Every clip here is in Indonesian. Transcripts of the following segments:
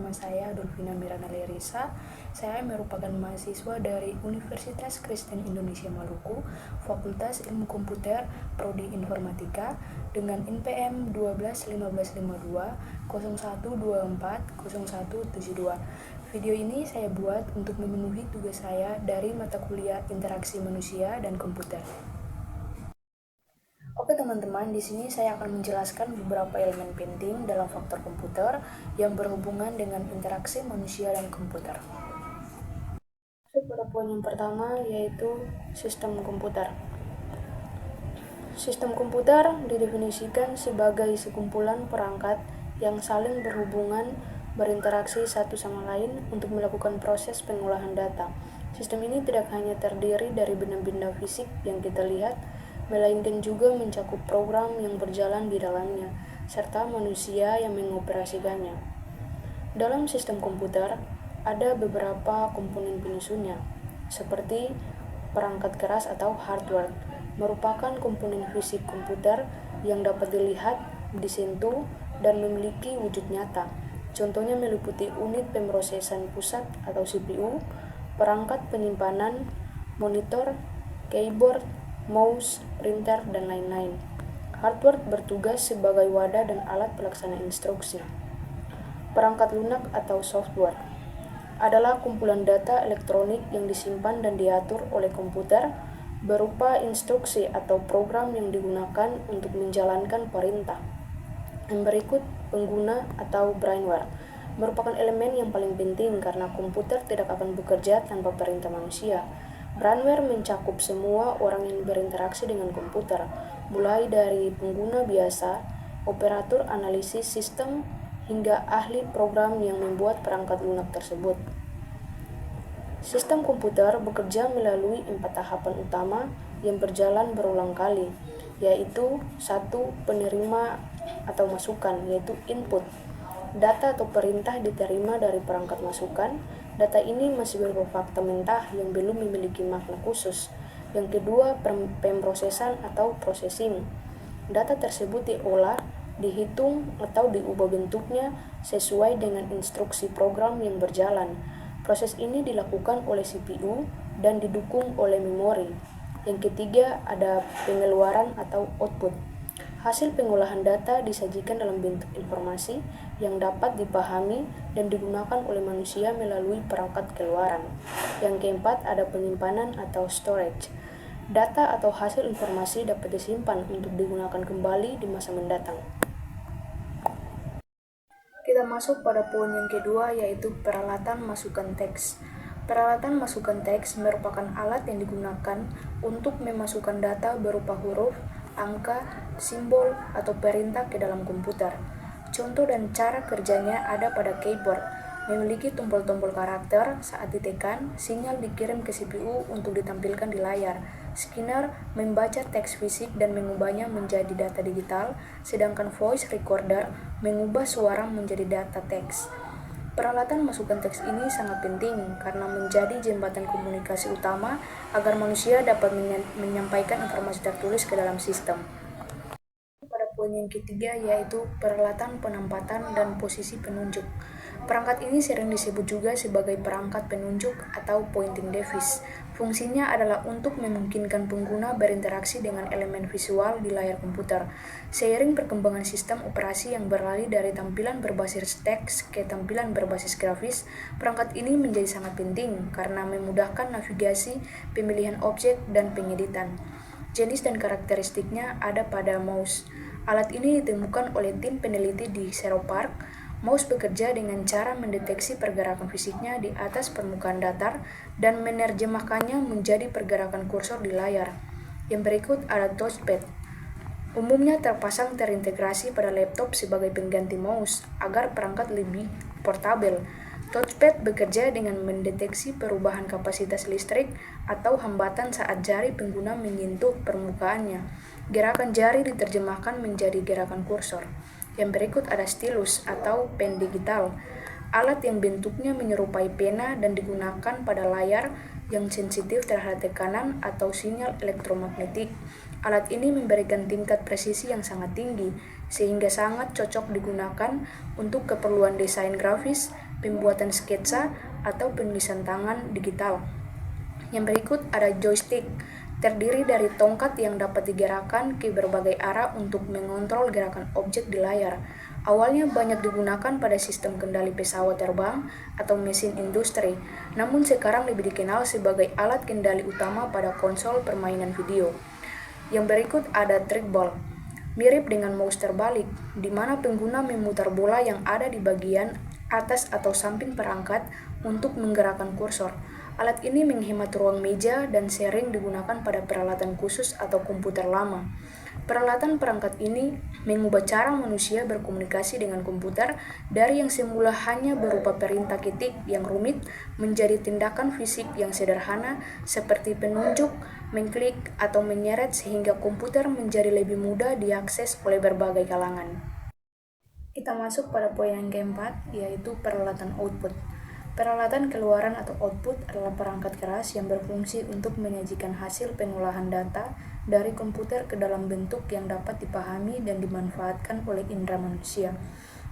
nama saya Dolvina Mirana Lerisa. Saya merupakan mahasiswa dari Universitas Kristen Indonesia Maluku, Fakultas Ilmu Komputer, Prodi Informatika, dengan NPM 121552 0124 0172. Video ini saya buat untuk memenuhi tugas saya dari mata kuliah Interaksi Manusia dan Komputer. Oke teman-teman, di sini saya akan menjelaskan beberapa elemen penting dalam faktor komputer yang berhubungan dengan interaksi manusia dan komputer. Pada poin yang pertama yaitu sistem komputer. Sistem komputer didefinisikan sebagai sekumpulan perangkat yang saling berhubungan, berinteraksi satu sama lain untuk melakukan proses pengolahan data. Sistem ini tidak hanya terdiri dari benda-benda fisik yang kita lihat, melainkan juga mencakup program yang berjalan di dalamnya, serta manusia yang mengoperasikannya. Dalam sistem komputer, ada beberapa komponen penyusunnya, seperti perangkat keras atau hardware, merupakan komponen fisik komputer yang dapat dilihat, disentuh, dan memiliki wujud nyata. Contohnya meliputi unit pemrosesan pusat atau CPU, perangkat penyimpanan, monitor, keyboard, mouse, printer, dan lain-lain. Hardware bertugas sebagai wadah dan alat pelaksana instruksi. Perangkat lunak atau software adalah kumpulan data elektronik yang disimpan dan diatur oleh komputer berupa instruksi atau program yang digunakan untuk menjalankan perintah. Yang berikut, pengguna atau brainware merupakan elemen yang paling penting karena komputer tidak akan bekerja tanpa perintah manusia. Brainware mencakup semua orang yang berinteraksi dengan komputer, mulai dari pengguna biasa, operator analisis sistem, hingga ahli program yang membuat perangkat lunak tersebut. Sistem komputer bekerja melalui 4 tahapan utama yang berjalan berulang kali, yaitu 1. Penerima atau masukan, yaitu input. Data atau perintah diterima dari perangkat masukan. Data ini masih berupa fakta mentah yang belum memiliki makna khusus. Yang kedua, pemrosesan atau processing. Data tersebut diolah, dihitung, atau diubah bentuknya sesuai dengan instruksi program yang berjalan. Proses ini dilakukan oleh CPU dan didukung oleh memori. Yang ketiga, ada pengeluaran atau output. Hasil pengolahan data disajikan dalam bentuk informasi yang dapat dipahami dan digunakan oleh manusia melalui perangkat keluaran. Yang keempat, ada penyimpanan atau storage. Data atau hasil informasi dapat disimpan untuk digunakan kembali di masa mendatang. Kita masuk pada poin yang kedua, yaitu peralatan masukan teks. Peralatan masukan teks merupakan alat yang digunakan untuk memasukkan data berupa huruf, angka, simbol, atau perintah ke dalam komputer. Contoh dan cara kerjanya ada pada keyboard. Memiliki tombol-tombol karakter, saat ditekan, sinyal dikirim ke CPU untuk ditampilkan di layar. Scanner membaca teks fisik dan mengubahnya menjadi data digital, sedangkan voice recorder mengubah suara menjadi data teks. Peralatan masukan teks ini sangat penting karena menjadi jembatan komunikasi utama agar manusia dapat menyampaikan informasi tertulis ke dalam sistem. Pada poin yang ketiga yaitu peralatan penempatan dan posisi penunjuk. Perangkat ini sering disebut juga sebagai perangkat penunjuk atau pointing device. Fungsinya adalah untuk memungkinkan pengguna berinteraksi dengan elemen visual di layar komputer. Seiring perkembangan sistem operasi yang beralih dari tampilan berbasis teks ke tampilan berbasis grafis, perangkat ini menjadi sangat penting karena memudahkan navigasi, pemilihan objek, dan pengeditan. Jenis dan karakteristiknya ada pada mouse. Alat ini ditemukan oleh tim peneliti di Zero Park. Mouse bekerja dengan cara mendeteksi pergerakan fisiknya di atas permukaan datar dan menerjemahkannya menjadi pergerakan kursor di layar. Yang berikut ada touchpad. Umumnya terpasang terintegrasi pada laptop sebagai pengganti mouse agar perangkat lebih portabel. Touchpad bekerja dengan mendeteksi perubahan kapasitas listrik atau hambatan saat jari pengguna menyentuh permukaannya. Gerakan jari diterjemahkan menjadi gerakan kursor. Yang berikut ada stylus atau pen digital, alat yang bentuknya menyerupai pena dan digunakan pada layar yang sensitif terhadap tekanan atau sinyal elektromagnetik. Alat ini memberikan tingkat presisi yang sangat tinggi, sehingga sangat cocok digunakan untuk keperluan desain grafis, pembuatan sketsa, atau penulisan tangan digital. Yang berikut ada joystick, terdiri dari tongkat yang dapat digerakkan ke berbagai arah untuk mengontrol gerakan objek di layar. Awalnya banyak digunakan pada sistem kendali pesawat terbang atau mesin industri, namun sekarang lebih dikenal sebagai alat kendali utama pada konsol permainan video. Yang berikut ada trackball, mirip dengan mouse terbalik, di mana pengguna memutar bola yang ada di bagian atas atau samping perangkat untuk menggerakkan kursor. Alat ini menghemat ruang meja dan sering digunakan pada peralatan khusus atau komputer lama. Peralatan perangkat ini mengubah cara manusia berkomunikasi dengan komputer dari yang semula hanya berupa perintah ketik yang rumit menjadi tindakan fisik yang sederhana seperti penunjuk, mengklik, atau menyeret sehingga komputer menjadi lebih mudah diakses oleh berbagai kalangan. Kita masuk pada poin yang keempat, yaitu peralatan output. Peralatan keluaran atau output adalah perangkat keras yang berfungsi untuk menyajikan hasil pengolahan data dari komputer ke dalam bentuk yang dapat dipahami dan dimanfaatkan oleh indera manusia.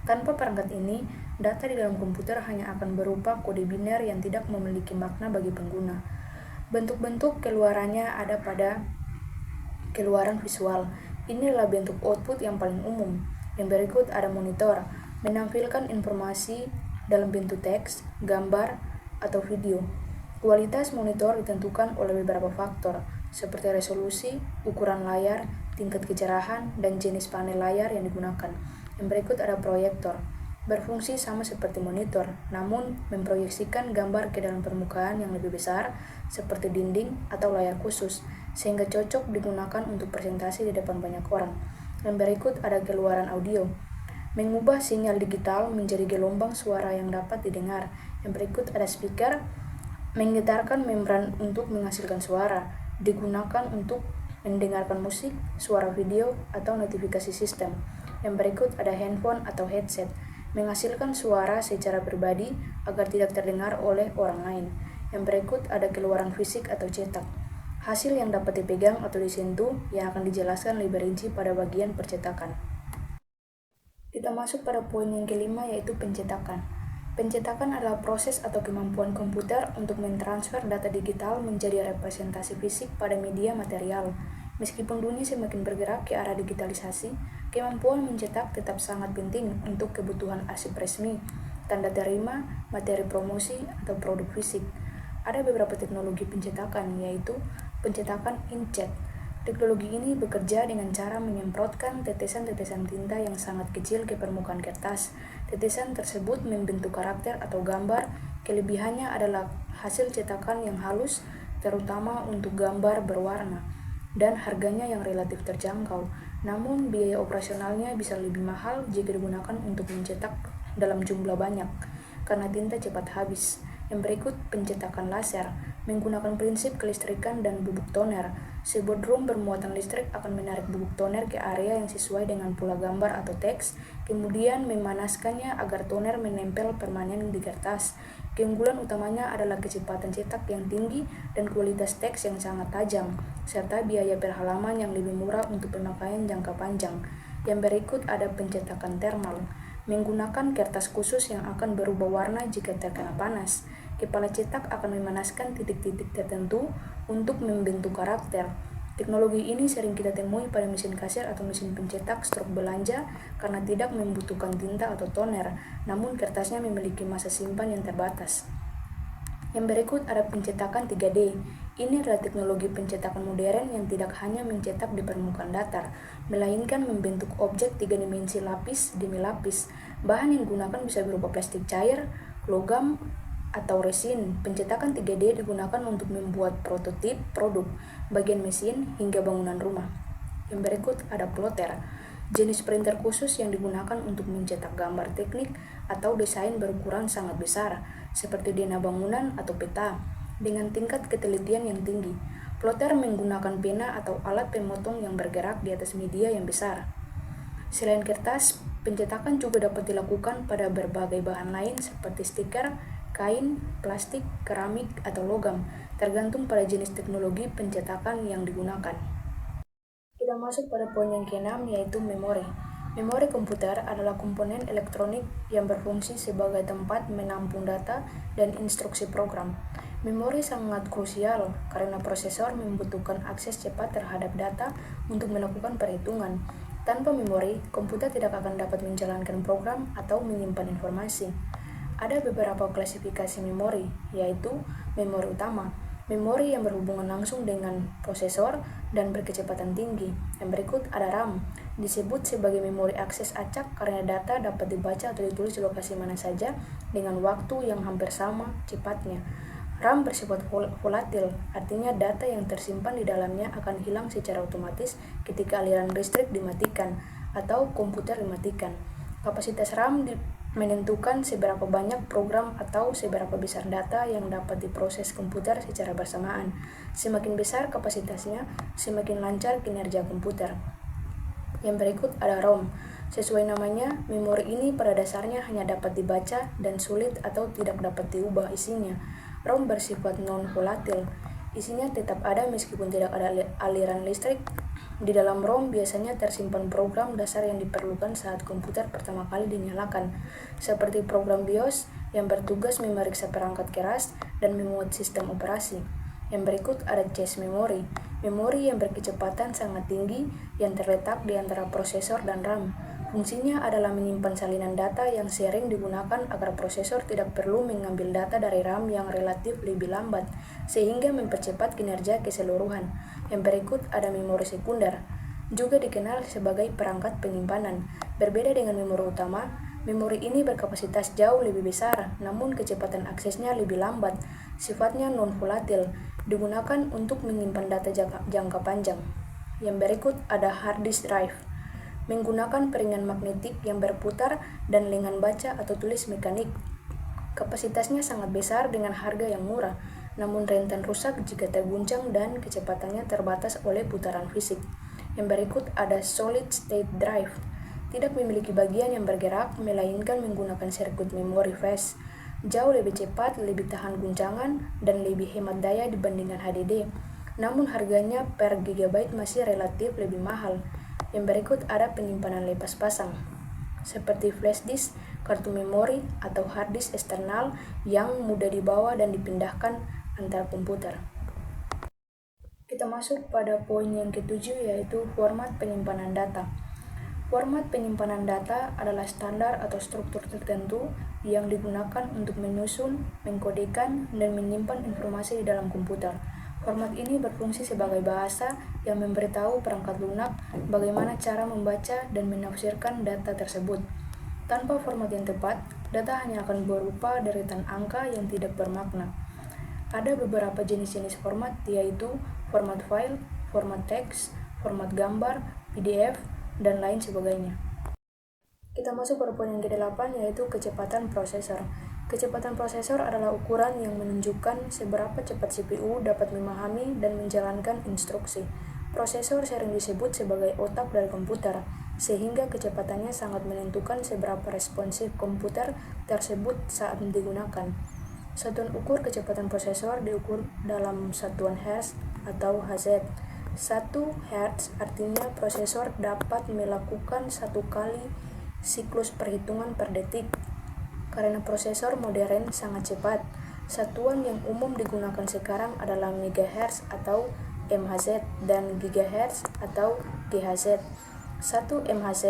Tanpa perangkat ini, data di dalam komputer hanya akan berupa kode biner yang tidak memiliki makna bagi pengguna. Bentuk-bentuk keluarannya ada pada keluaran visual. Ini adalah bentuk output yang paling umum. Yang berikut ada monitor, menampilkan informasi dalam bentuk teks, gambar, atau video. Kualitas monitor ditentukan oleh beberapa faktor, seperti resolusi, ukuran layar, tingkat kecerahan, dan jenis panel layar yang digunakan. Yang berikut ada proyektor, berfungsi sama seperti monitor, namun memproyeksikan gambar ke dalam permukaan yang lebih besar, seperti dinding atau layar khusus, sehingga cocok digunakan untuk presentasi di depan banyak orang. Yang berikut ada keluaran audio, mengubah sinyal digital menjadi gelombang suara yang dapat didengar. Yang berikut ada speaker, menggetarkan membran untuk menghasilkan suara, digunakan untuk mendengarkan musik, suara video, atau notifikasi sistem. Yang berikut ada handphone atau headset, menghasilkan suara secara pribadi agar tidak terdengar oleh orang lain. Yang berikut ada keluaran fisik atau cetak, hasil yang dapat dipegang atau disentuh yang akan dijelaskan lebih rinci pada bagian percetakan. Kita masuk pada poin yang kelima, yaitu pencetakan. Pencetakan adalah proses atau kemampuan komputer untuk mentransfer data digital menjadi representasi fisik pada media material. Meskipun dunia semakin bergerak ke arah digitalisasi, kemampuan mencetak tetap sangat penting untuk kebutuhan arsip resmi, tanda terima, materi promosi, atau produk fisik. Ada beberapa teknologi pencetakan, yaitu pencetakan inkjet. Teknologi ini bekerja dengan cara menyemprotkan tetesan-tetesan tinta yang sangat kecil ke permukaan kertas. Tetesan tersebut membentuk karakter atau gambar. Kelebihannya adalah hasil cetakan yang halus, terutama untuk gambar berwarna, dan harganya yang relatif terjangkau. Namun, biaya operasionalnya bisa lebih mahal jika digunakan untuk mencetak dalam jumlah banyak, karena tinta cepat habis. Yang berikut pencetakan laser, menggunakan prinsip kelistrikan dan bubuk toner. Sebuah drum bermuatan listrik akan menarik bubuk toner ke area yang sesuai dengan pola gambar atau teks, kemudian memanaskannya agar toner menempel permanen di kertas. Keunggulan utamanya adalah kecepatan cetak yang tinggi dan kualitas teks yang sangat tajam, serta biaya per halaman yang lebih murah untuk pemakaian jangka panjang. Yang berikut ada pencetakan thermal, menggunakan kertas khusus yang akan berubah warna jika terkena panas. Kepala cetak akan memanaskan titik-titik tertentu untuk membentuk karakter. Teknologi ini sering kita temui pada mesin kasir atau mesin pencetak strok belanja karena tidak membutuhkan tinta atau toner, namun kertasnya memiliki masa simpan yang terbatas. Yang berikut ada pencetakan 3D. Ini adalah teknologi pencetakan modern yang tidak hanya mencetak di permukaan datar, melainkan membentuk objek 3 dimensi lapis demi lapis. Bahan yang digunakan bisa berupa plastik cair, logam, atau resin. Pencetakan 3D digunakan untuk membuat prototip produk, bagian mesin, hingga bangunan rumah. Yang berikut ada plotter, jenis printer khusus yang digunakan untuk mencetak gambar teknik atau desain berukuran sangat besar, seperti dena bangunan atau peta, dengan tingkat ketelitian yang tinggi. Plotter menggunakan pena atau alat pemotong yang bergerak di atas media yang besar. Selain kertas, pencetakan juga dapat dilakukan pada berbagai bahan lain seperti stiker, kain, plastik, keramik, atau logam, tergantung pada jenis teknologi pencetakan yang digunakan. Kita masuk pada poin yang keenam, yaitu memori. Memori komputer adalah komponen elektronik yang berfungsi sebagai tempat menampung data dan instruksi program. Memori sangat krusial karena prosesor membutuhkan akses cepat terhadap data untuk melakukan perhitungan. Tanpa memori, komputer tidak akan dapat menjalankan program atau menyimpan informasi. Ada beberapa klasifikasi memori, yaitu memori utama, memori yang berhubungan langsung dengan prosesor dan berkecepatan tinggi. Yang berikut ada RAM, disebut sebagai memori akses acak karena data dapat dibaca atau ditulis di lokasi mana saja dengan waktu yang hampir sama cepatnya. RAM bersifat volatil, artinya data yang tersimpan di dalamnya akan hilang secara otomatis ketika aliran listrik dimatikan atau komputer dimatikan. Kapasitas RAM menentukan seberapa banyak program atau seberapa besar data yang dapat diproses komputer secara bersamaan. Semakin besar kapasitasnya, semakin lancar kinerja komputer. Yang berikut ada ROM. Sesuai namanya, memori ini pada dasarnya hanya dapat dibaca dan sulit atau tidak dapat diubah isinya. ROM bersifat non-volatil. Isinya tetap ada meskipun tidak ada aliran listrik. Di dalam ROM biasanya tersimpan program dasar yang diperlukan saat komputer pertama kali dinyalakan, seperti program BIOS yang bertugas memeriksa perangkat keras dan memuat sistem operasi. Yang berikut ada cache memory, memori yang berkecepatan sangat tinggi yang terletak di antara prosesor dan RAM. Fungsinya adalah menyimpan salinan data yang sering digunakan agar prosesor tidak perlu mengambil data dari RAM yang relatif lebih lambat, sehingga mempercepat kinerja keseluruhan. Yang berikut ada memori sekunder, juga dikenal sebagai perangkat penyimpanan. Berbeda dengan memori utama, memori ini berkapasitas jauh lebih besar, namun kecepatan aksesnya lebih lambat. Sifatnya non-volatil, digunakan untuk menyimpan data jangka panjang. Yang berikut ada hard disk drive, menggunakan peringan magnetik yang berputar dan lengan baca atau tulis mekanik. Kapasitasnya sangat besar dengan harga yang murah, namun rentan rusak jika terguncang dan kecepatannya terbatas oleh putaran fisik. Yang berikut ada solid state drive, tidak memiliki bagian yang bergerak, melainkan menggunakan sirkuit memori flash. Jauh lebih cepat, lebih tahan guncangan, dan lebih hemat daya dibandingkan HDD. Namun harganya per gigabyte masih relatif lebih mahal. Yang berikut ada penyimpanan lepas pasang, seperti flash disk, kartu memori, atau hard disk eksternal yang mudah dibawa dan dipindahkan antar komputer. Kita masuk pada poin yang ketujuh, yaitu format penyimpanan data. Format penyimpanan data adalah standar atau struktur tertentu yang digunakan untuk menyusun, mengkodekan, dan menyimpan informasi di dalam komputer. Format ini berfungsi sebagai bahasa yang memberitahu perangkat lunak bagaimana cara membaca dan menafsirkan data tersebut. Tanpa format yang tepat, data hanya akan berupa deretan angka yang tidak bermakna. Ada beberapa jenis-jenis format, yaitu format file, format teks, format gambar, PDF, dan lain sebagainya. Kita masuk pada poin yang ke-8, yaitu kecepatan prosesor. Kecepatan prosesor adalah ukuran yang menunjukkan seberapa cepat CPU dapat memahami dan menjalankan instruksi. Prosesor sering disebut sebagai otak dari komputer, sehingga kecepatannya sangat menentukan seberapa responsif komputer tersebut saat digunakan. Satuan ukur kecepatan prosesor diukur dalam satuan Hz atau Hz. 1 Hz artinya prosesor dapat melakukan 1 kali siklus perhitungan per detik. Karena prosesor modern sangat cepat, satuan yang umum digunakan sekarang adalah MHz atau MHz dan GHz atau GHz. 1 MHz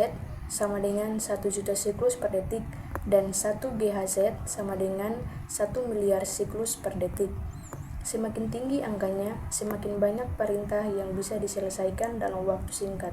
sama dengan 1 juta siklus per detik dan 1 GHz sama dengan 1 miliar siklus per detik. Semakin tinggi angkanya, semakin banyak perintah yang bisa diselesaikan dalam waktu singkat.